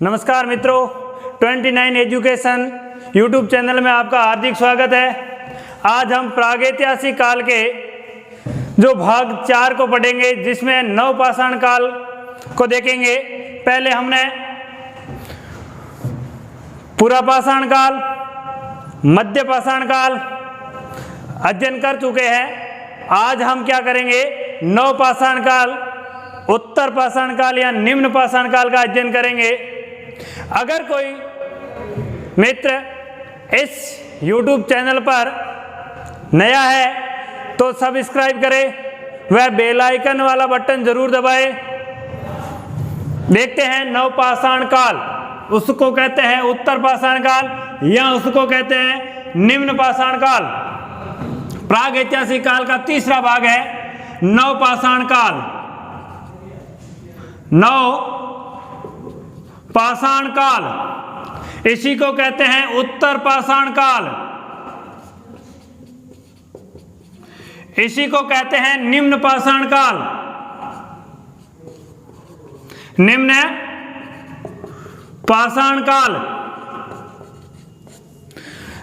नमस्कार मित्रों, 29 education YouTube channel में आपका हार्दिक स्वागत है। आज हम प्रागैतिहासिक काल के जो भाग 4 को पढ़ेंगे, जिसमें नवपाषाण काल को देखेंगे। पहले हमने पुरापाषाण काल, मध्यपाषाण काल अध्ययन कर चुके हैं। आज हम क्या करेंगे? नवपाषाण काल, उत्तर पाषाण काल या निम्न पाषाण काल का अध्ययन करेंगे। अगर कोई मित्र इस YouTube चैनल पर नया है तो सब्सक्राइब करें, वह बेल आइकन वाला बटन जरूर दबाएं। देखते हैं नवपाषाण काल, उसको कहते हैं उत्तर पाषाण काल या उसको कहते हैं निम्न पाषाण काल। प्रागैतिहासिक काल का तीसरा भाग है नवपाषाण काल। नवपाषाण काल, इसी को कहते हैं उत्तर पाषाण काल, इसी को कहते हैं निम्न पाषाण काल। निम्न पाषाण काल,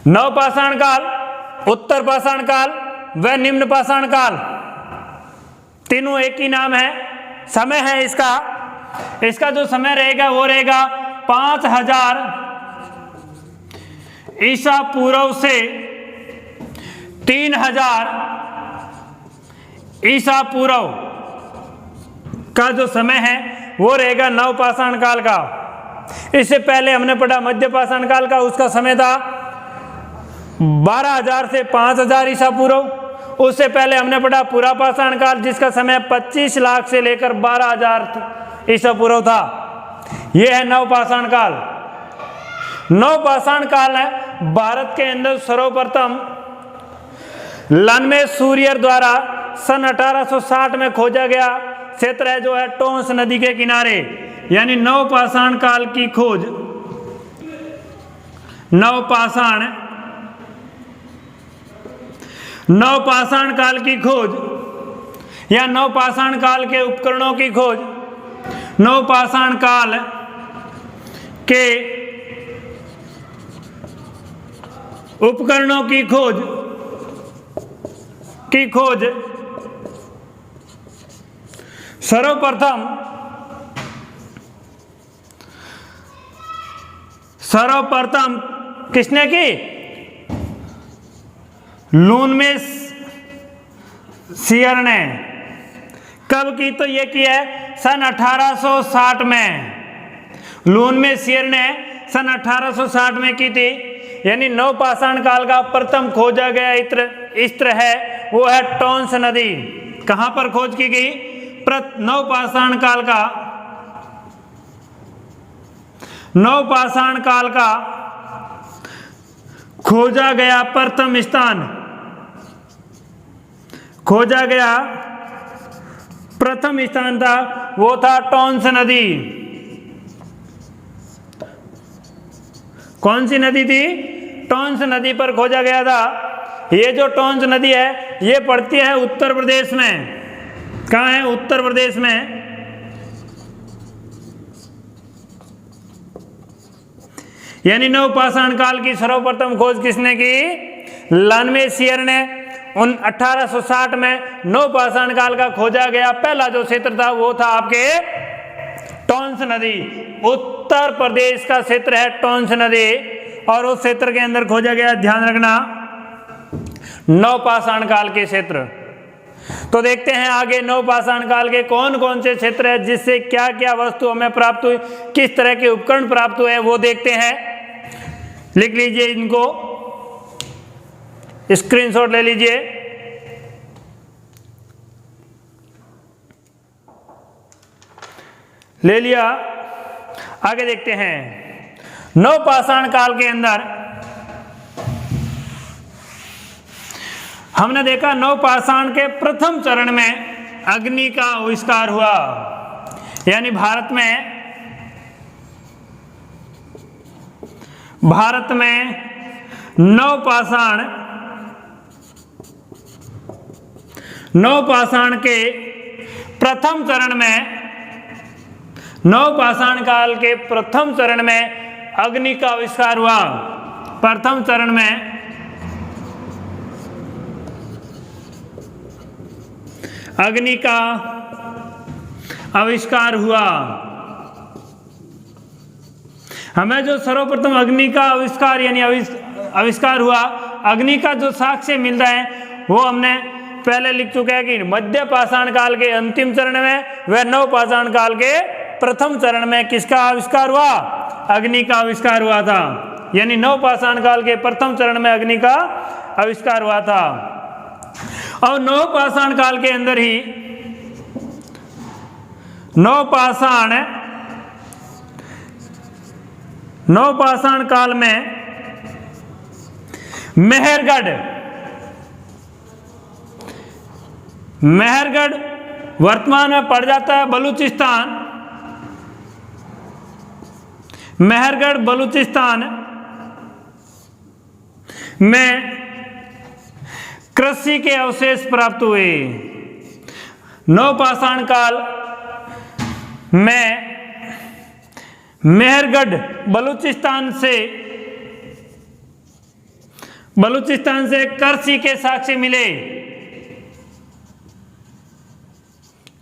नवपाषाण काल, उत्तर पाषाण काल व निम्न पाषाण काल, तीनों एक ही नाम है। समय है इसका जो समय रहेगा वो रहेगा 5000 ईसा पूर्व से 3000 ईसा पूर्व का जो समय है वो रहेगा नवपाषाण काल का। इससे पहले हमने पढ़ा मध्यपाषाण काल का, उसका समय था 12000 से 5000 ईसा पूर्व। उससे पहले हमने पढ़ा पुरापाषाण काल, जिसका समय 25 लाख से लेकर 12000 ईसा पूर्व था। यह है नवपाषाण काल। नवपाषाण काल है भारत के अंदर सर्वप्रथम लानवे सूरियर द्वारा सन 1860 में खोजा गया क्षेत्र है, जो है टोंस नदी के किनारे। यानी नवपाषाण काल की खोज, नवपाषाण काल की खोज या नवपाषाण काल के उपकरणों की खोज, नवपाषाण काल के उपकरणों की खोज सर्वप्रथम किसने की? लुनमे सियर ने। कब की? तो ये की है सन 1860 में। लुनमे सियर ने सन 1860 में की थी। यानी नवपाषाण काल का प्रथम खोजा गया इत्र है वो है टोंस नदी। कहां पर खोज की गई? नवपाषाण काल का खोजा गया प्रथम स्थान, खोजा गया प्रथम स्थान था वो था टोंस नदी। कौन सी नदी थी? टोंस नदी पर खोजा गया था। ये जो टोंस नदी है ये पड़ती है उत्तर प्रदेश में। कहाँ है? उत्तर प्रदेश में। यानी नवपाषाण काल की सर्वप्रथम खोज किसने की? लानवे सियर ने 1860 में नवपाषाण काल का खोजा गया पहला जो क्षेत्र था वो था आपके टोंस नदी। उत्तर प्रदेश का क्षेत्र है टोंस नदी और उस क्षेत्र के अंदर खोजा गया, ध्यान रखना, नवपाषाण काल के क्षेत्र। तो देखते हैं आगे नवपाषाण काल के कौन कौन से क्षेत्र है, जिससे क्या क्या वस्तु हमें प्राप्त हुई, किस तरह के उपकरण प्राप्त हुए वो देखते हैं। लिख लीजिए, इनको स्क्रीनशॉट ले लीजिए। ले लिया। आगे देखते हैं नवपाषाण काल के अंदर हमने देखा नवपाषाण के प्रथम चरण में अग्नि का आविष्कार हुआ। यानी भारत में नवपाषाण के प्रथम चरण में नवपाषाण काल के प्रथम चरण में अग्नि का आविष्कार हुआ। प्रथम चरण में अग्नि का आविष्कार हुआ। हमें जो सर्वप्रथम अग्नि का आविष्कार यानी आविष्कार हुआ, अग्नि का जो साक्ष्य मिल रहा है वो हमने पहले लिख चुके हैं कि मध्य पाषाण काल के अंतिम चरण में व नवपाषाण काल के प्रथम चरण में किसका आविष्कार हुआ? अग्नि का आविष्कार हुआ था। यानी नवपाषाण काल के प्रथम चरण में अग्नि का आविष्कार हुआ था। और नवपाषाण काल के अंदर ही नवपाषाण काल में मेहरगढ़ वर्तमान में पड़ जाता है बलूचिस्तान। मेहरगढ़ बलूचिस्तान में कृषि के अवशेष प्राप्त हुए। नवपाषाण काल में मेहरगढ़ बलूचिस्तान से कृषि के साक्ष्य मिले।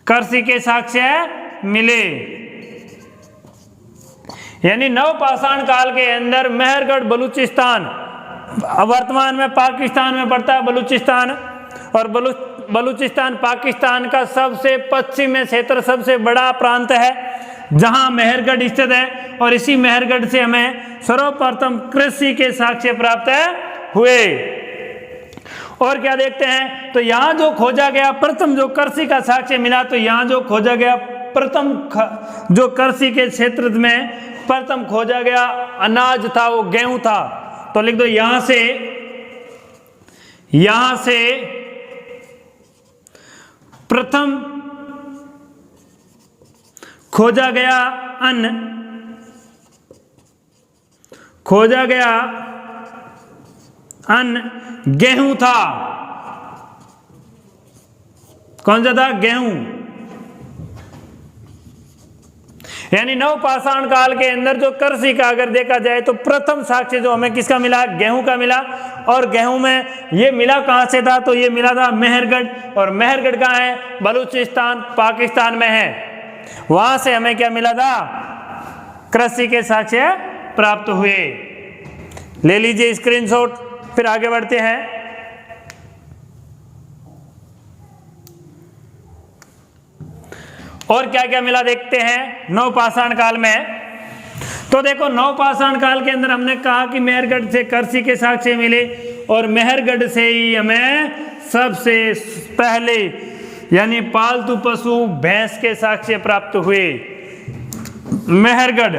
कृषि के साक्ष्य मिले। यानी नवपाषाण काल के अंदर मेहरगढ़ बलूचिस्तान, वर्तमान में पाकिस्तान में पड़ता है बलूचिस्तान, और बलूचिस्तान पाकिस्तान का सबसे पश्चिम में क्षेत्र, सबसे बड़ा प्रांत है जहां मेहरगढ़ स्थित है। और इसी मेहरगढ़ से हमें सर्वप्रथम कृषि के साक्ष्य प्राप्त हुए। और क्या देखते हैं, तो यहां जो खोजा गया प्रथम जो कृषि का साक्ष्य मिला, तो यहां जो खोजा गया प्रथम जो कृषि के क्षेत्र में प्रथम खोजा गया अनाज था वो गेहूं था। तो लिख दो यहां से प्रथम खोजा गया अन्न गेहूं था। कौन सा था? गेहूं। यानी नवपाषाण काल के अंदर जो कृषि का अगर देखा जाए तो प्रथम साक्ष्य जो हमें किसका मिला? गेहूं का मिला। और गेहूं में ये मिला कहां से था? तो ये मिला था मेहरगढ़। और मेहरगढ़ कहां है? बलूचिस्तान पाकिस्तान में है। वहां से हमें क्या मिला था? कृषि के साक्ष्य प्राप्त हुए। ले लीजिए स्क्रीनशॉट, फिर आगे बढ़ते हैं। और क्या क्या मिला देखते हैं नवपाषाण काल में। तो देखो नवपाषाण काल के अंदर हमने कहा कि मेहरगढ़ से कृषि के साक्ष्य मिले, और मेहरगढ़ से ही हमें सबसे पहले यानी पालतू पशु भैंस के साक्ष्य प्राप्त हुए। मेहरगढ़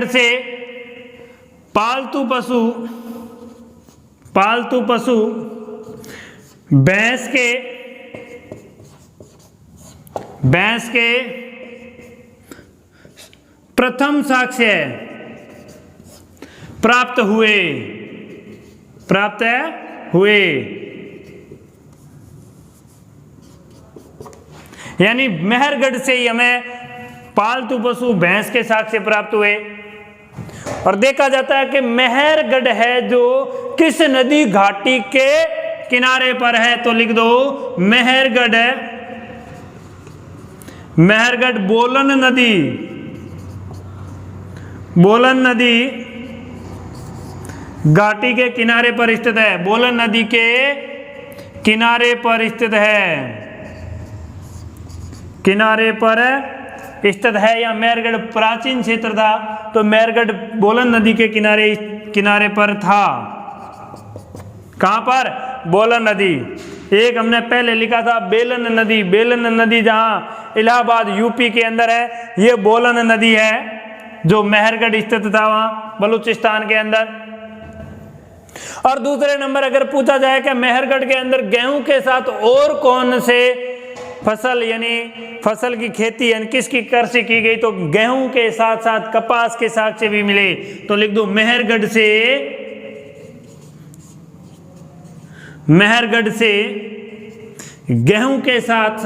से पालतू पशु भैंस के प्रथम साक्ष्य प्राप्त हुए। यानी मेहरगढ़ से ही हमें पालतू पशु भैंस के साक्ष्य प्राप्त हुए। और देखा जाता है कि मेहरगढ़ है जो किस नदी घाटी के किनारे पर है? तो लिख दो मेहरगढ़ बोलन नदी घाटी के किनारे पर स्थित है। बोलन नदी के किनारे पर स्थित है। या मेहरगढ़ प्राचीन क्षेत्र था, तो मेहरगढ़ बोलन नदी के किनारे पर था। कहां पर? बोलन नदी। एक हमने पहले लिखा था बेलन नदी जहां इलाहाबाद यूपी के अंदर है, ये बोलन नदी है जो मेहरगढ़ स्थित था वहां बलूचिस्तान के अंदर। और दूसरे नंबर अगर पूछा जाए कि मेहरगढ़ के अंदर गेहूं के साथ और कौन से फसल की खेती यानी किसकी कृषि की गई, तो गेहूं के साथ साथ कपास के साक्ष्य भी मिले। तो लिख दो मेहरगढ़ से मेहरगढ़ से गेहूं के साथ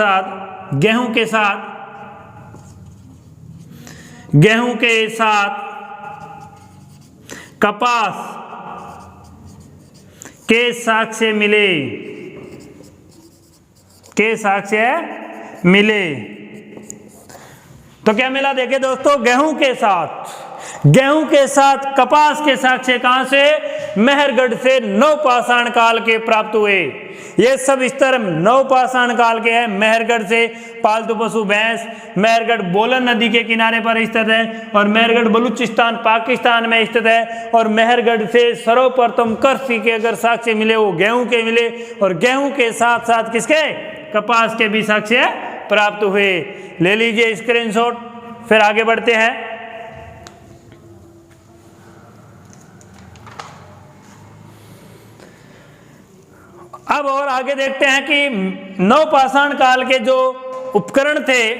कपास के साक्ष्य मिले। तो क्या मिला? देखिए दोस्तों, गेहूं के साथ कपास के साक्ष्य कहां से? मेहरगढ़ से नवपाषाण काल के प्राप्त हुए। ये सब स्तर नवपाषाण काल के हैं। मेहरगढ़ से पालतू पशु भैंस, मेहरगढ़ बोलन नदी के किनारे पर स्थित है और मेहरगढ़ बलूचिस्तान पाकिस्तान में स्थित है। और मेहरगढ़ से सर्वप्रथम कृषि के अगर साक्ष्य मिले वो गेहूं के मिले, और गेहूं के साथ साथ किसके? कपास के भी साक्ष्य प्राप्त हुए। ले लीजिए स्क्रीनशॉट, फिर आगे बढ़ते हैं। अब और आगे देखते हैं कि नवपाषाण काल के जो उपकरण थे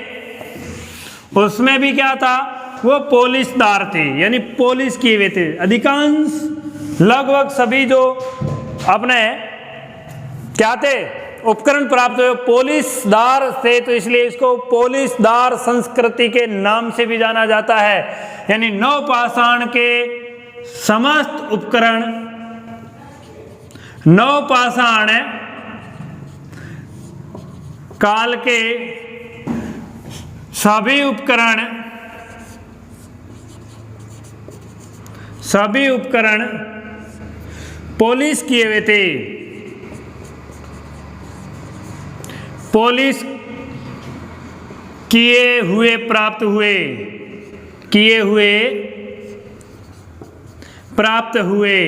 उसमें भी क्या था? वो पोलिशदार थे, यानी पोलिश किए हुए थे। अधिकांश लगभग सभी जो अपने क्या थे उपकरण प्राप्त हुए पोलिशदार थे, तो इसलिए इसको पोलिशदार संस्कृति के नाम से भी जाना जाता है। यानी नवपाषाण के समस्त उपकरण, नवपाषाण काल के सभी उपकरण पोलिश किए हुए थे। पोलिश किए हुए प्राप्त हुए।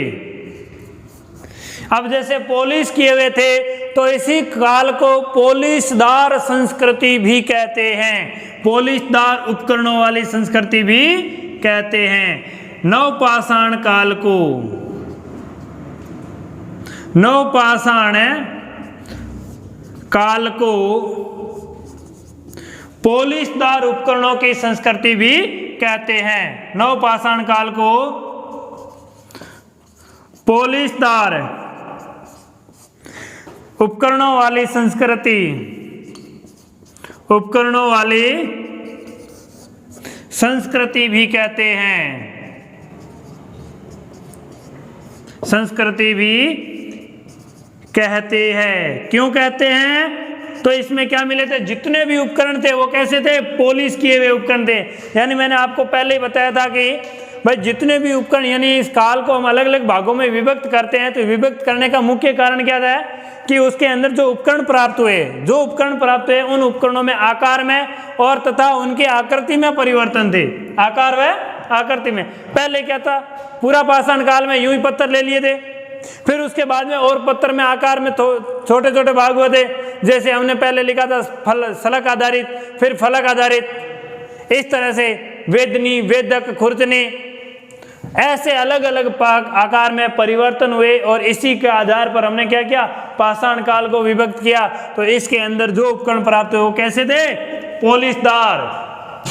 अब जैसे पोलिश किए हुए थे तो इसी काल को पोलिशदार संस्कृति भी कहते हैं, पोलिशदार उपकरणों वाली संस्कृति भी कहते हैं। नवपाषाण काल को पोलिशदार उपकरणों की संस्कृति भी कहते हैं। नवपाषाण काल को पोलिशदार उपकरणों वाली संस्कृति भी कहते हैं। क्यों कहते हैं? तो इसमें क्या मिले थे? जितने भी उपकरण थे वो कैसे थे? पोलिश किए हुए उपकरण थे। यानी मैंने आपको पहले ही बताया था कि भाई जितने भी उपकरण, यानी इस काल को हम अलग अलग भागों में विभक्त करते हैं, तो विभक्त करने का मुख्य कारण क्या था कि उसके अंदर जो उपकरण प्राप्त हुए उन उपकरणों में आकार में और तथा उनकी आकृति में परिवर्तन थे। आकार व आकृति में पहले क्या था? पूरा पाषाण काल में यूं ही पत्थर ले लिए थे, फिर उसके बाद में और पत्थर में आकार में छोटे छोटे भाग हुए थे। जैसे हमने पहले लिखा था शलक आधारित, फिर फलक आधारित, इस तरह से वेदनी, वेदक, खुर्चनी, ऐसे अलग अलग आकार में परिवर्तन हुए। और इसी के आधार पर हमने क्या किया? पाषाण काल को विभक्त किया। तो इसके अंदर जो उपकरण प्राप्त हुए वो कैसे थे? पोलिशदार।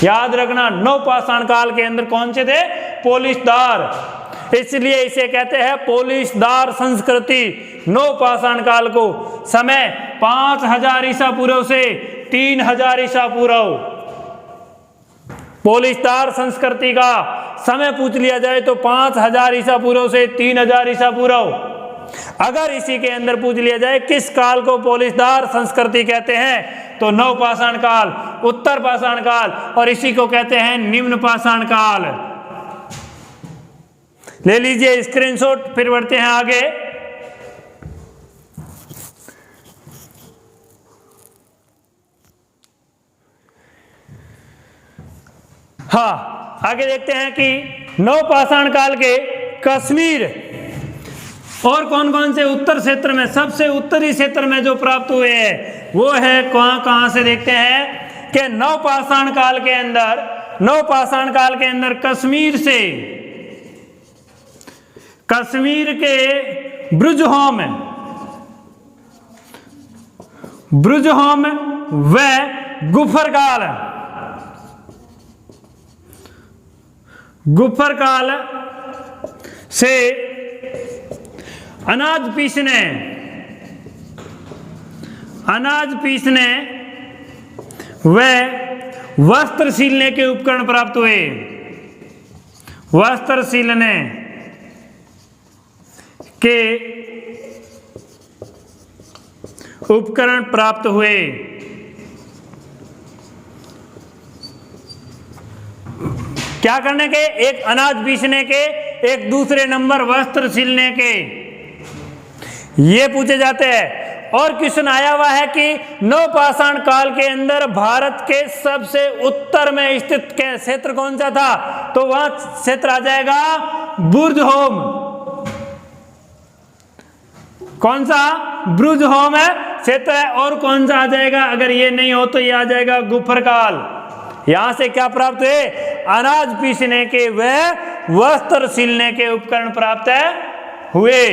याद रखना, नवपाषाण काल के अंदर कौन से थे? पोलिशदार। इसलिए इसे कहते हैं पोलिशदार संस्कृति। नवपाषाण काल को समय 5000 ईसा पूर्व से 3000 ईसा पूर्व। पोलिशदार संस्कृति का समय पूछ लिया जाए तो 5000 ईसा पूर्व से 3000 ईसा पूर्व। अगर इसी के अंदर पूछ लिया जाए किस काल को पोलिशदार संस्कृति कहते हैं, तो नवपाषाण काल, उत्तर पाषाण काल, और इसी को कहते हैं निम्न पाषाण काल। ले लीजिए स्क्रीनशॉट, फिर बढ़ते हैं आगे। हाँ, आगे देखते हैं कि नवपाषाण काल के कश्मीर और कौन कौन से उत्तर क्षेत्र में, सबसे उत्तरी क्षेत्र में जो प्राप्त हुए हैं वो है कहां से देखते हैं कि नवपाषाण काल के अंदर कश्मीर के ब्रुजहोम व गुफर काल से अनाज पीसने अनाज पीसने व वस्त्र सीलने के उपकरण प्राप्त हुए। वस्त्र सीलने के उपकरण प्राप्त हुए। क्या करने के? एक अनाज पीसने के, एक दूसरे नंबर वस्त्र सिलने के, ये पूछे जाते हैं। और क्वेश्चन आया हुआ है कि नवपाषाण काल के अंदर भारत के सबसे उत्तर में स्थित क्षेत्र कौन सा था? तो वहां क्षेत्र आ जाएगा बुर्जहोम। कौन सा? बुर्जहोम है क्षेत्र है। और कौन सा आ जाएगा? अगर ये नहीं हो तो ये आ जाएगा गुफर काल। यहां से क्या प्राप्त हुए? अनाज पीसने के व वस्त्र सिलने के उपकरण प्राप्त हुए।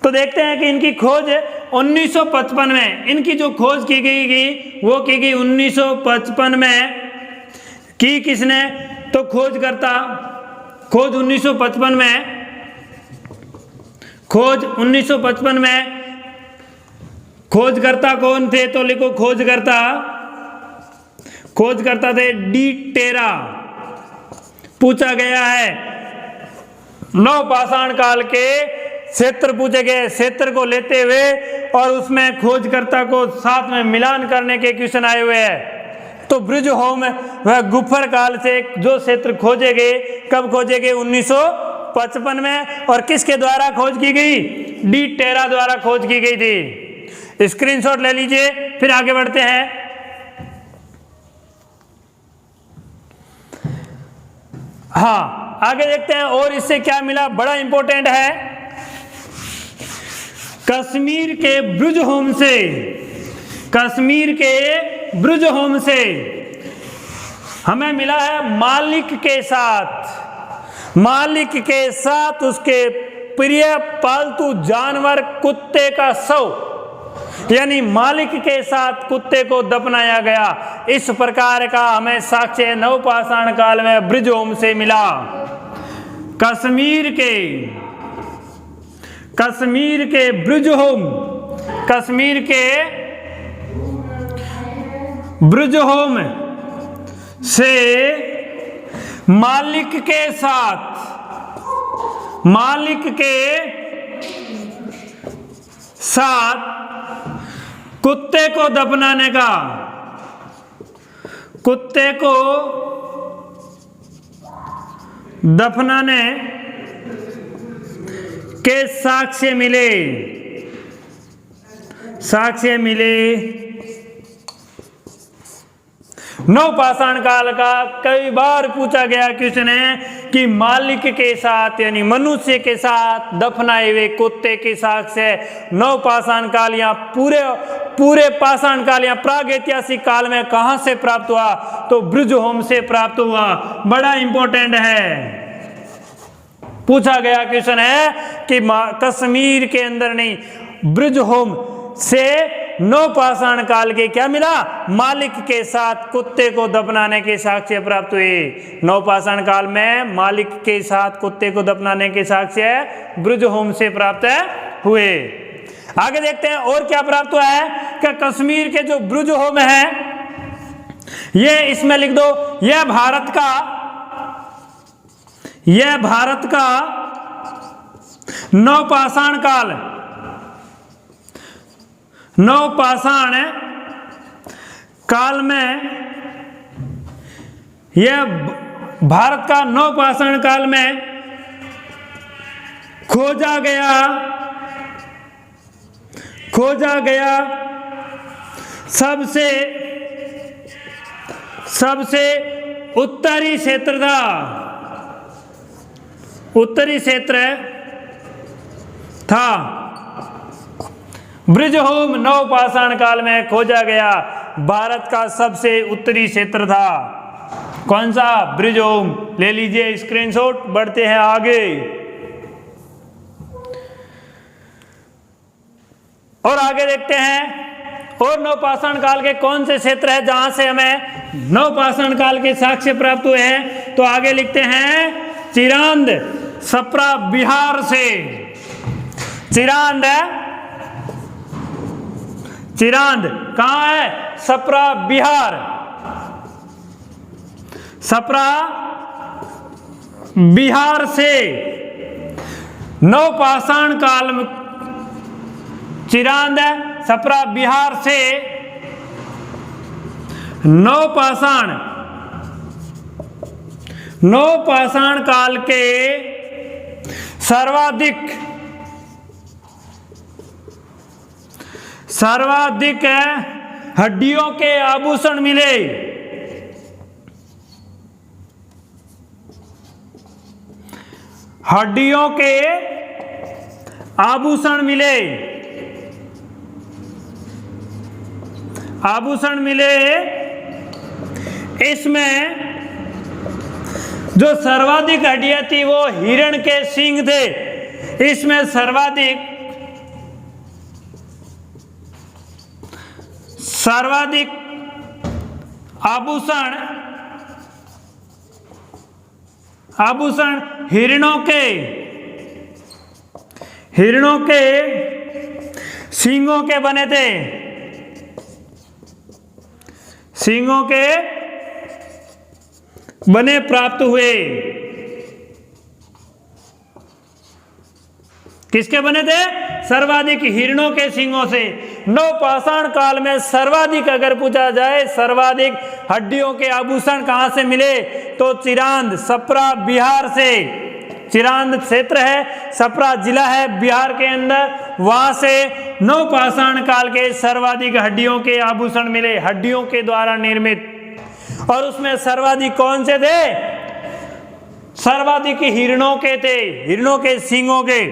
तो देखते हैं कि इनकी खोज 1955 में, इनकी जो खोज की गई वो की गई 1955 में। की किसने? तो खोजकर्ता, खोज 1955 में, खोज 1955 में। खोजकर्ता कौन थे? तो लिखो खोजकर्ता, खोजकर्ता थे डी टेरा। पूछा गया है नवपाषाण काल के क्षेत्र पूछे गए, क्षेत्र को लेते हुए और उसमें खोजकर्ता को साथ में मिलान करने के क्वेश्चन आए हुए हैं। तो बुर्जहोम वह गुफर काल से जो क्षेत्र खोजे गए, कब खोजे गए? 1955 में। और किसके द्वारा खोज की गई? डी टेरा द्वारा खोज की गई थी। स्क्रीनशॉट ले लीजिए, फिर आगे बढ़ते हैं। हाँ, आगे देखते हैं और इससे क्या मिला, बड़ा इंपॉर्टेंट है। कश्मीर के बुर्जहोम से, कश्मीर के बुर्जहोम से हमें मिला है मालिक के साथ, मालिक के साथ उसके प्रिय पालतू जानवर कुत्ते का शव, यानी मालिक के साथ कुत्ते को दफनाया गया। इस प्रकार का हमें साक्ष्य नवपाषाण काल में बुर्जहोम से मिला। कश्मीर के बुर्जहोम, कश्मीर के बुर्जहोम से मालिक के साथ, मालिक के साथ कुत्ते को दफनाने का, कुत्ते को दफनाने के साक्ष्य मिले, साक्ष्य मिले। नवपाषाण काल का कई बार पूछा गया क्वेश्चन है कि मालिक के साथ यानी मनुष्य के साथ दफनाए हुए कुत्ते के साक्ष्य नवपाषाण काल या पूरे पाषाण काल या प्रागैतिहासिक काल में कहां से प्राप्त हुआ? तो बुर्जहोम से प्राप्त हुआ। बड़ा इंपॉर्टेंट है, पूछा गया क्वेश्चन है कि कश्मीर के अंदर नहीं, बुर्जहोम से नवपाषाण काल के क्या मिला? मालिक के साथ कुत्ते को दफनाने के साक्ष्य प्राप्त हुए। नवपाषाण काल में मालिक के साथ कुत्ते को दफनाने के साक्ष्य बुर्जहोम से प्राप्त हुए। आगे देखते हैं और क्या प्राप्त हुआ है कि कश्मीर के जो बुर्जहोम है, ये इसमें लिख दो, यह भारत का, यह भारत का नवपाषाण काल, नवपाषाण काल में, यह भारत का नवपाषाण काल में खोजा गया सबसे उत्तरी क्षेत्र था, उत्तरी क्षेत्र था। बुर्जहोम नवपाषाण काल में खोजा गया भारत का सबसे उत्तरी क्षेत्र था। कौन सा? बुर्जहोम। ले लीजिए स्क्रीनशॉट, बढ़ते हैं आगे। और आगे देखते हैं और नवपाषाण काल के कौन से क्षेत्र है जहां से हमें नवपाषाण काल के साक्ष्य प्राप्त हुए हैं। तो आगे लिखते हैं चिरांद, छपरा बिहार से, चिरांद चिरांद कहाँ है? सप्रा बिहार। सप्रा बिहार से नवपाषाण काल में चिरांद है, सप्रा बिहार से नवपाषाण काल के सर्वाधिक हड्डियों के आभूषण मिले। हड्डियों के आभूषण मिले, आभूषण मिले। इसमें जो सर्वाधिक हड्डियां थी वो हिरण के सींग थे। इसमें सर्वाधिक आभूषण हिरणों के सींगों के बने थे। सींगों के बने प्राप्त हुए। किसके बने थे? सर्वाधिक हिरणों के सींगों से। नवपाषाण काल में सर्वाधिक अगर पूछा जाए सर्वाधिक हड्डियों के आभूषण कहां से मिले तो चिरांद सप्रा बिहार से। चिरांद क्षेत्र है, सप्रा जिला है बिहार के अंदर, वहां से नवपाषाण काल के सर्वाधिक हड्डियों के आभूषण मिले, हड्डियों के द्वारा निर्मित। और उसमें सर्वाधिक कौन से थे? सर्वाधिक हिरणों के थे, हिरणों के सींगों के।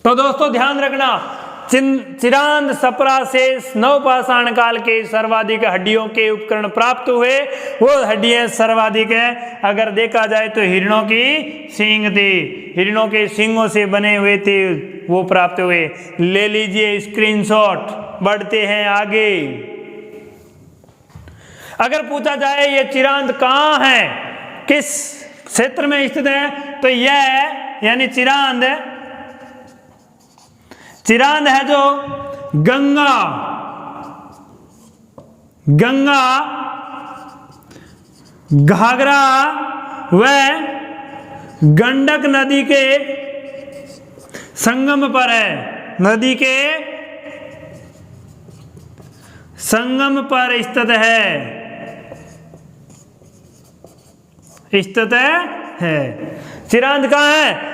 तो दोस्तों ध्यान रखना, चिरांद सप्रा से नवपाषाण काल के सर्वाधिक हड्डियों के उपकरण प्राप्त हुए। वो हड्डियां सर्वाधिक है अगर देखा जाए तो हिरणों की सींग थी, हिरणों के सींगों से बने हुए थे, वो प्राप्त हुए। ले लीजिए स्क्रीनशॉट, बढ़ते हैं आगे। अगर पूछा जाए ये चिरांद कहाँ है, किस क्षेत्र में स्थित है, तो यह यानी चिरांद है जो गंगा घाघरा व गंडक नदी के संगम पर है। नदी के संगम पर स्थित है। चिरांद कहाँ है?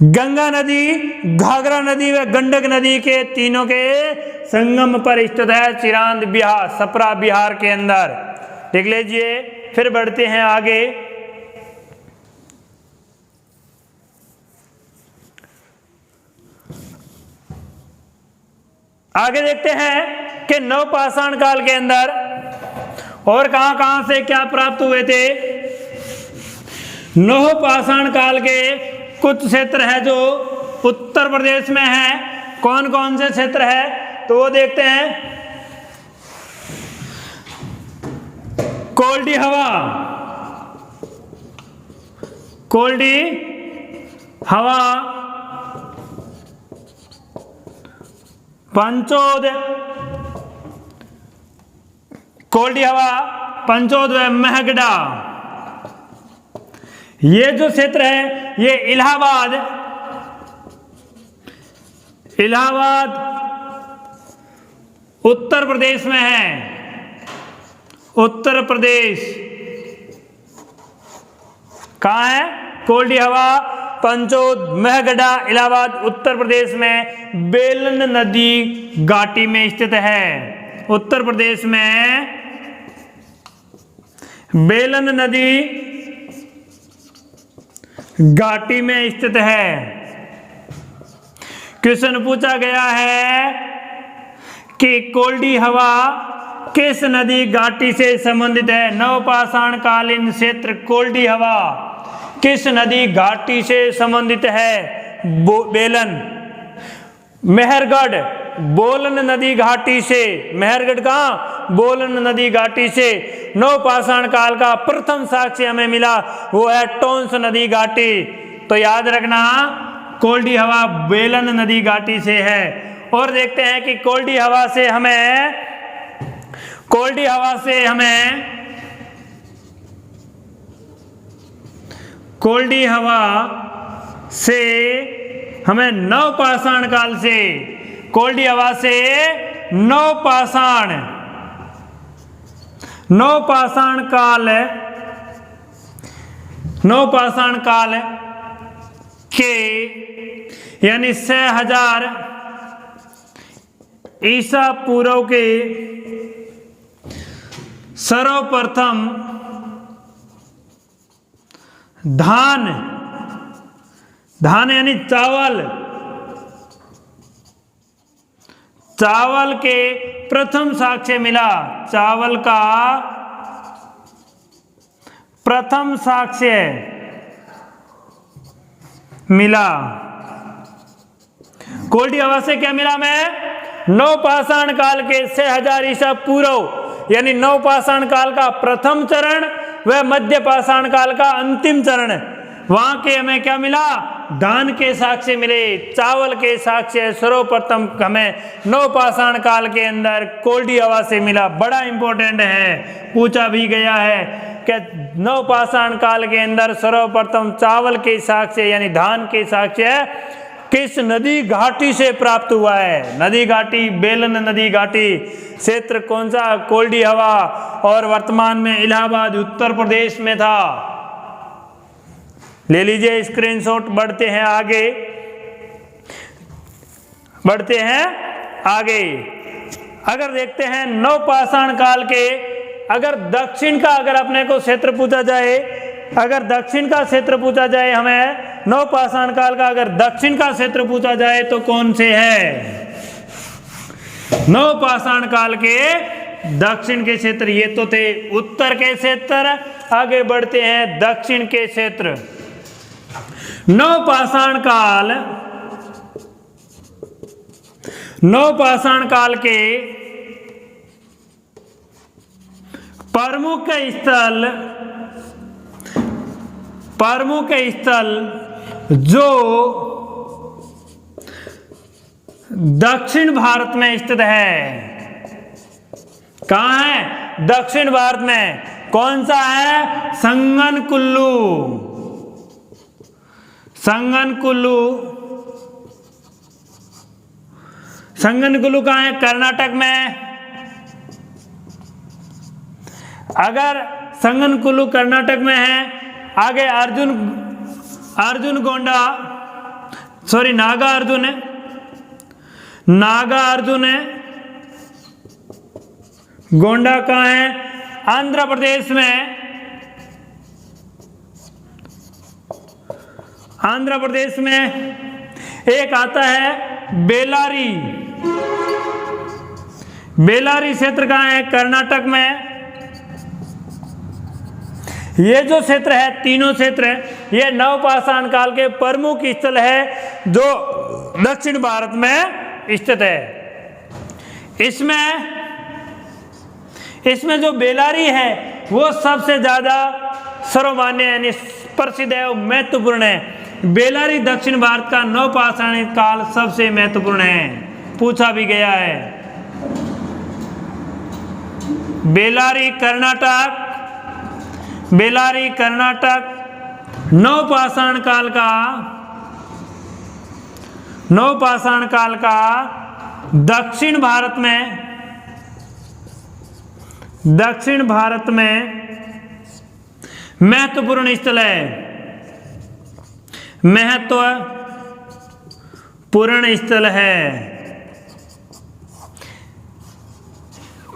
गंगा नदी, घाघरा नदी व गंडक नदी के तीनों के संगम पर स्थित है चिरांद बिहार, सप्रा बिहार के अंदर। देख लीजिए, फिर बढ़ते हैं आगे। आगे देखते हैं कि नवपाषाण काल के अंदर और कहां से क्या प्राप्त हुए थे। नवपाषाण काल के कुछ क्षेत्र है जो उत्तर प्रदेश में है। कौन कौन से क्षेत्र है तो वो देखते हैं। कोल्डी हवा, पंचोद, कोल्डी हवा, पंचोद व महगड़ा, ये जो क्षेत्र है ये इलाहाबाद उत्तर प्रदेश में है। उत्तर प्रदेश कहाँ है? कोल्डी हवा, पंचोद, महगढ़ा, इलाहाबाद उत्तर प्रदेश में बेलन नदी घाटी में स्थित है। उत्तर प्रदेश में बेलन नदी घाटी में स्थित है। क्वेश्चन पूछा गया है कि कोल्डी हवा किस नदी घाटी से संबंधित है? नवपाषाण कालीन क्षेत्र कोल्डी हवा किस नदी घाटी से संबंधित है? बेलन, मेहरगढ़, बोलन नदी घाटी से। मेहरगढ़ कहाँ? बोलन नदी घाटी से। नवपाषाण काल का प्रथम साक्ष्य हमें मिला, वो है टोंस नदी घाटी। तो याद रखना, कोल्डी हवा बेलन नदी घाटी से है। और देखते हैं कि कोल्डी हवा से हमें नवपाषाण काल से, कोल्डी हवा से नवपाषाण काल के यानी 6000 ईसा पूर्व के सर्वप्रथम धान यानी चावल के प्रथम साक्ष्य मिला। चावल का प्रथम साक्ष्य मिला। कोल्डी हवा से क्या मिला हमें? नवपाषाण काल के 6000 ईसा पूर्व यानी नवपाषाण काल का प्रथम चरण व मध्य पाषाण काल का अंतिम चरण, वहां के हमें क्या मिला? धान के साक्ष्य मिले, चावल के साक्ष्य सर्वप्रथम हमें नवपाषाण काल के अंदर कोल्डी हवा से मिला। बड़ा इंपॉर्टेंट है, पूछा भी गया है कि नवपाषाण काल के अंदर सर्वप्रथम चावल के साक्ष्य यानी धान के साक्ष्य किस नदी घाटी से प्राप्त हुआ है? नदी घाटी, बेलन नदी घाटी क्षेत्र कौन सा? कोल्डी हवा, और वर्तमान में इलाहाबाद उत्तर प्रदेश में था। ले लीजिए स्क्रीनशॉट। बढ़ते हैं आगे। अगर देखते हैं नवपाषाण काल के, अगर दक्षिण का अपने को क्षेत्र पूछा जाए, हमें नवपाषाण काल का अगर दक्षिण का क्षेत्र पूछा जाए तो कौन से है? नवपाषाण काल के दक्षिण के क्षेत्र ये तो थे। उत्तर के क्षेत्र, आगे बढ़ते हैं दक्षिण के क्षेत्र। नवपाषाण काल के प्रमुख स्थल जो दक्षिण भारत में स्थित है। कहां है? दक्षिण भारत में। कौन सा है? संगनकुल्लू कहां है? कर्नाटक में। अगर संगनकुल्लू कर्नाटक में है, आगे नागा अर्जुन है। गोंडा कहां है? आंध्र प्रदेश में। आंध्र प्रदेश में एक आता है बेलारी क्षेत्र कहां है? कर्नाटक में। ये जो क्षेत्र है, तीनों क्षेत्र है, ये नवपाषाण काल के प्रमुख स्थल है जो दक्षिण भारत में स्थित है। इसमें जो बेलारी है वो सबसे ज्यादा सर्वमान्य यानी प्रसिद्ध है, महत्वपूर्ण है। बेलारी दक्षिण भारत का नवपाषाण काल सबसे महत्वपूर्ण है, पूछा भी गया है। बेलारी कर्नाटक नवपाषाण काल का दक्षिण भारत में महत्वपूर्ण स्थल है।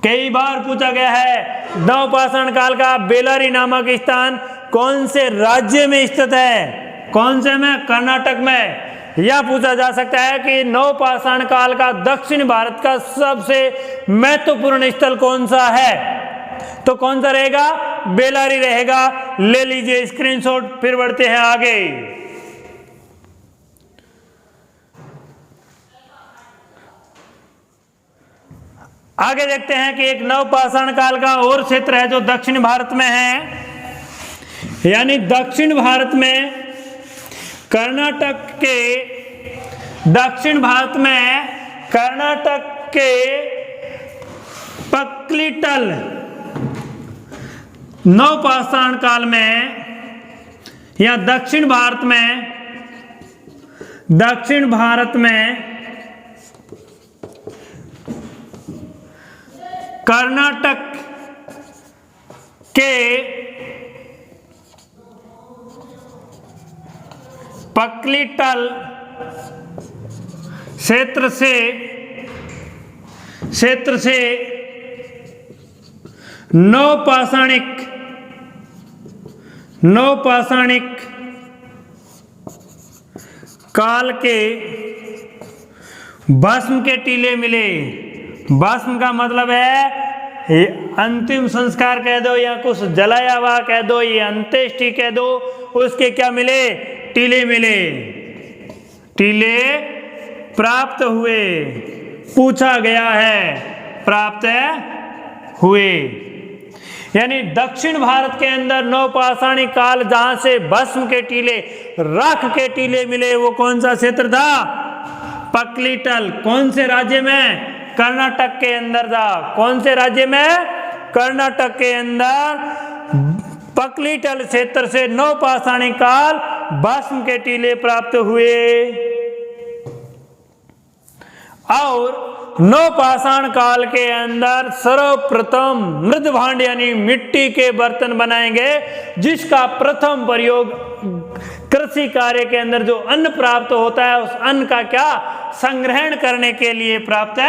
कई बार पूछा गया है नवपाषाण काल का बेलारी नामक स्थान कौन से राज्य में स्थित है? कौन से में? कर्नाटक में। यह पूछा जा सकता है कि नवपाषाण काल का दक्षिण भारत का सबसे महत्वपूर्ण स्थल कौन सा है? तो कौन सा रहेगा? बेलारी रहेगा। ले लीजिए स्क्रीनशॉट। फिर बढ़ते हैं आगे। आगे देखते हैं कि एक नवपाषाण काल का और क्षेत्र है जो दक्षिण भारत में है, यानी दक्षिण भारत में कर्नाटक के दक्षिण भारत में कर्नाटक के पक्लिटल नवपाषाण काल में या दक्षिण भारत में कर्नाटक के पक्लिटल क्षेत्र से नवपाषाणिक काल के भस्म के टीले मिले। भस्म का मतलब है ये अंतिम संस्कार कह दो या कुछ जलाया हुआ कह दो, ये अंत्येष्टि कह दो, उसके क्या मिले? टीले मिले, टीले प्राप्त हुए। पूछा गया है प्राप्त हुए, यानी दक्षिण भारत के अंदर नवपाषाणिक काल जहां से भस्म के टीले, राख के टीले मिले, वो कौन सा क्षेत्र था? पक्लिटल। कौन से राज्य में? कर्नाटक के अंदर था। कौन से राज्य में? कर्नाटक के अंदर पक्लिटल क्षेत्र से नवपाषाणिक काल भस्म के टीले प्राप्त हुए। और नवपाषाण काल के अंदर सर्वप्रथम मृद भांड यानी मिट्टी के बर्तन बनाएंगे, जिसका प्रथम प्रयोग कृषि कार्य के अंदर जो अन्न प्राप्त होता है, उस अन्न का क्या संग्रहण करने के लिए प्राप्त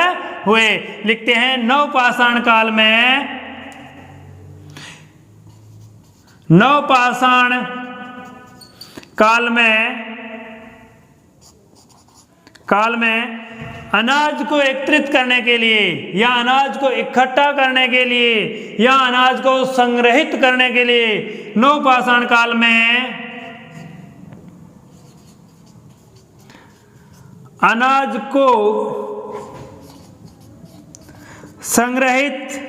हुए। लिखते हैं नवपाषाण काल में अनाज को एकत्रित करने के लिए या अनाज को इकट्ठा करने के लिए या अनाज को संग्रहित करने के लिए नवपाषाण काल में अनाज को संग्रहित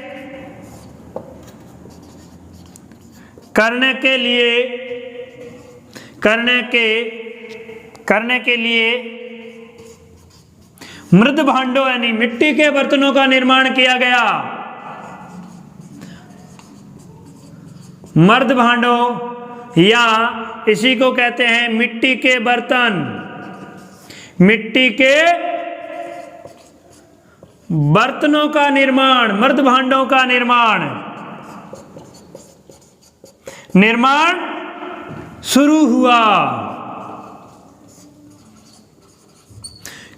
करने के लिए मृद भांडों यानी मिट्टी के बर्तनों का निर्माण किया गया। मृद भांडों या इसी को कहते हैं मिट्टी के बर्तन। मिट्टी के बर्तनों का निर्माण, मृद भांडों का निर्माण शुरू हुआ।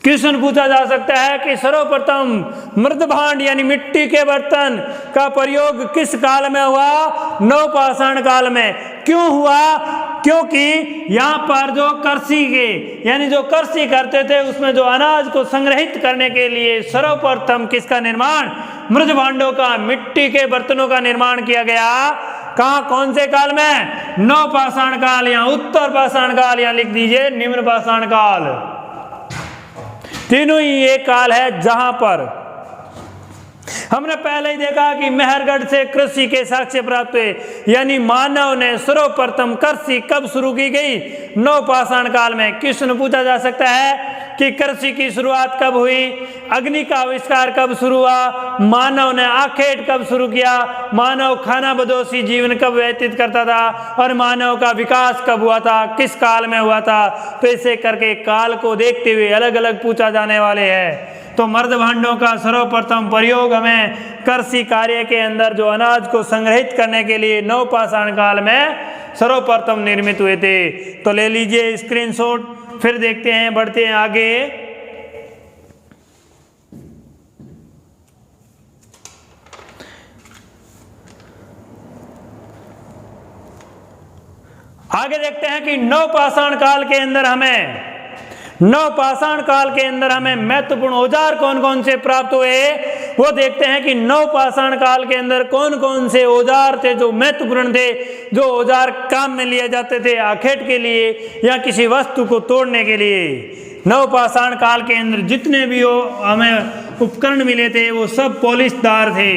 क्वेश्चन पूछा जा सकता है कि सर्वप्रथम मृद भांड यानी मिट्टी के बर्तन का प्रयोग किस काल में हुआ? नवपाषाण काल में। क्यों हुआ? क्योंकि यहाँ पर जो कृषि करते थे, उसमें जो अनाज को संग्रहित करने के लिए सर्वप्रथम किसका निर्माण? मृद भांडों का, मिट्टी के बर्तनों का निर्माण किया गया। कहाँ, कौन से काल में? नवपाषाण काल या उत्तर पाषाण काल या लिख दीजिए निम्न पाषाण काल। तीनों ही ये काल है जहां पर हमने पहले ही देखा कि मेहरगढ़ से कृषि के साक्ष्य प्राप्त हुए, यानी मानव ने सर्वप्रथम कृषि कब शुरू की गई? नवपाषाण काल में। क्वेश्चन पूछा जा सकता है कि कृषि की शुरुआत कब हुई? अग्नि का आविष्कार कब शुरू हुआ? मानव ने आखेट कब शुरू किया? मानव खाना बदोशी जीवन कब व्यतीत करता था? और मानव का विकास कब हुआ था? किस काल में हुआ था? तो ऐसे करके काल को देखते हुए अलग अलग पूछा जाने वाले हैं। तो मृद भांडों का सर्वप्रथम प्रयोग हमें कृषि कार्य के अंदर जो अनाज को संग्रहित करने के लिए नवपाषाण काल में सर्वप्रथम निर्मित हुए थे। तो ले लीजिए स्क्रीनशॉट, फिर देखते हैं, बढ़ते हैं आगे। आगे देखते हैं कि नवपाषाण काल के अंदर हमें महत्वपूर्ण औजार कौन कौन से प्राप्त हुए, वो देखते हैं कि नवपाषाण काल के अंदर कौन कौन से औजार थे जो महत्वपूर्ण थे, जो औजार काम में लिए जाते थे आखेट के लिए या किसी वस्तु को तोड़ने के लिए। नवपाषाण काल के अंदर जितने भी हमें उपकरण मिले थे वो सब पॉलिशदार थे।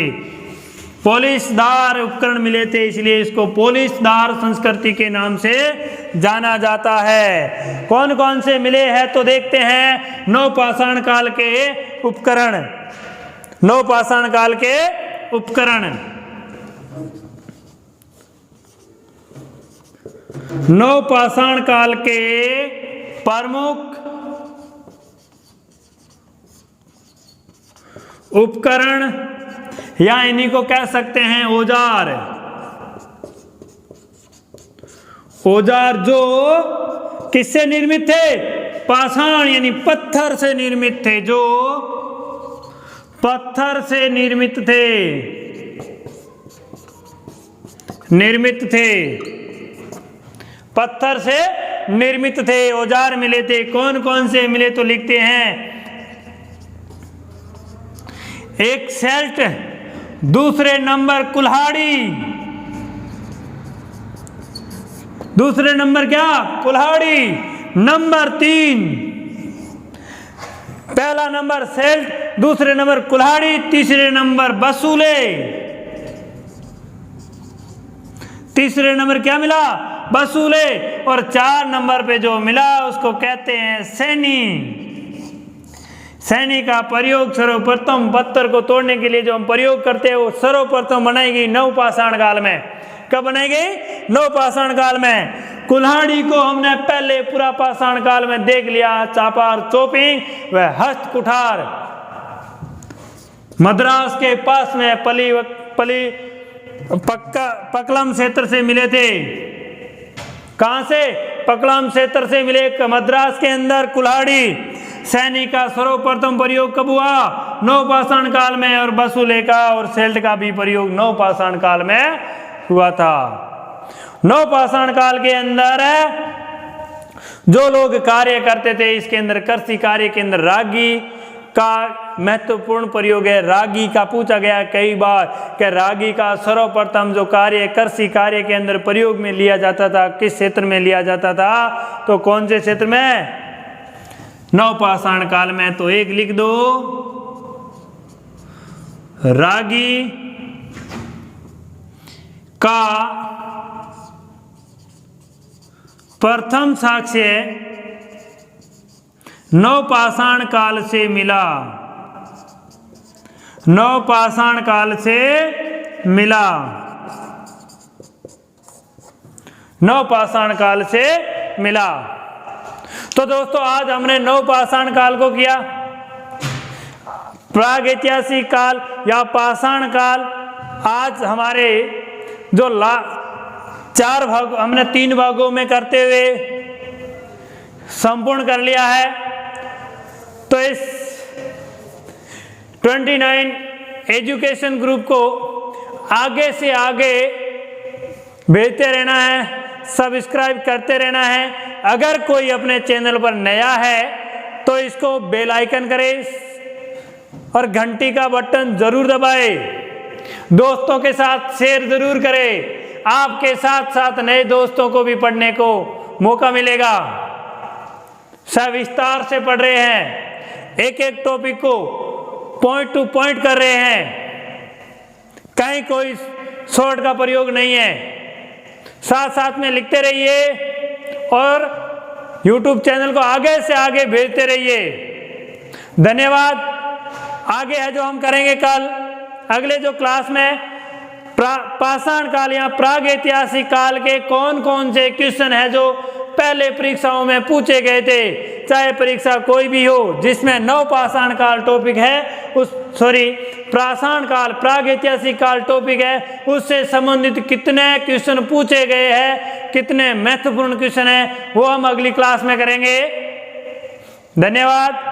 पोलिशदार उपकरण मिले थे, इसलिए इसको पोलिशदार संस्कृति के नाम से जाना जाता है। कौन कौन से मिले हैं तो देखते हैं। नवपाषाण काल के उपकरण, नवपाषाण काल के उपकरण, नवपाषाण काल के प्रमुख उपकरण या इन्हीं को कह सकते हैं औजार। औजार जो किससे निर्मित थे? पाषाण यानी पत्थर से निर्मित थे, जो पत्थर से निर्मित थे, निर्मित थे, पत्थर से निर्मित थे, औजार मिले थे। कौन कौन से मिले तो लिखते हैं। एक सेल्ट, दूसरे नंबर कुल्हाड़ी, दूसरे नंबर क्या? कुल्हाड़ी। नंबर 3, पहला नंबर सेल्ट, दूसरे नंबर कुल्हाड़ी, तीसरे नंबर बसूले, तीसरे नंबर क्या मिला? बसूले। और 4 नंबर पे जो मिला उसको कहते हैं सैनी। सैनी का प्रयोग सर्वप्रथम पत्थर को तोड़ने के लिए जो हम प्रयोग करते हैं वो सर्वप्रथम बनाई गई नवपाषाण काल में। कब बनाई गई? नवपाषाण काल में। कुल्हाड़ी को हमने पहले पुरापाषाण काल में देख लिया, चापार चोपिंग व हस्त कुठार। मद्रास के पास में पकलम क्षेत्र से मिले थे। कहां से? पकलम क्षेत्र से मिले। मद्रास के अंदर कुल्हाड़ी सैनी का सर्वप्रथम प्रयोग कब हुआ? नवपाषाण काल में। और बसूले का और सेल्ट का भी प्रयोग नवपाषाण काल में हुआ था। नवपाषाण काल के अंदर जो लोग कार्य करते थे, इसके अंदर कृषि कार्य के अंदर रागी का महत्वपूर्ण प्रयोग है। रागी का पूछा गया कई बार कि रागी का सर्वप्रथम जो कार्य कृषि कार्य के अंदर प्रयोग में लिया जाता था, किस क्षेत्र में लिया जाता था? तो कौन से क्षेत्र में? नवपाषाण काल में। तो एक लिख दो, रागी का प्रथम साक्ष्य नवपाषाण काल से मिला, नवपाषाण काल से मिला, नवपाषाण काल से मिला। तो दोस्तों आज हमने नवपाषाण काल को किया, प्राग ऐतिहासिक काल या पाषाण काल। आज हमारे जो 4 भाग हमने 3 भागों में करते हुए संपूर्ण कर लिया है। तो इस 29 एजुकेशन ग्रुप को आगे से आगे भेजते रहना है, सब्सक्राइब करते रहना है। अगर कोई अपने चैनल पर नया है तो इसको बेल आइकन करें और घंटी का बटन जरूर दबाए। दोस्तों के साथ शेयर जरूर करें। आपके साथ साथ नए दोस्तों को भी पढ़ने को मौका मिलेगा। सविस्तार से पढ़ रहे हैं, एक एक टॉपिक को पॉइंट टू पॉइंट कर रहे हैं, कहीं कोई शॉर्ट का प्रयोग नहीं है। साथ साथ में लिखते रहिए और YouTube चैनल को आगे से आगे भेजते रहिए। धन्यवाद। आगे है जो हम करेंगे कल अगले जो क्लास में पाषाण काल या प्राग ऐतिहासिक काल के कौन कौन से क्वेश्चन है जो पहले परीक्षाओं में पूछे गए थे, चाहे परीक्षा कोई भी हो जिसमें नवपाषाण काल टॉपिक है, पाषाण काल प्राग ऐतिहासिक काल टॉपिक है, उससे संबंधित कितने क्वेश्चन पूछे गए हैं, कितने महत्वपूर्ण क्वेश्चन है, वो हम अगली क्लास में करेंगे। धन्यवाद।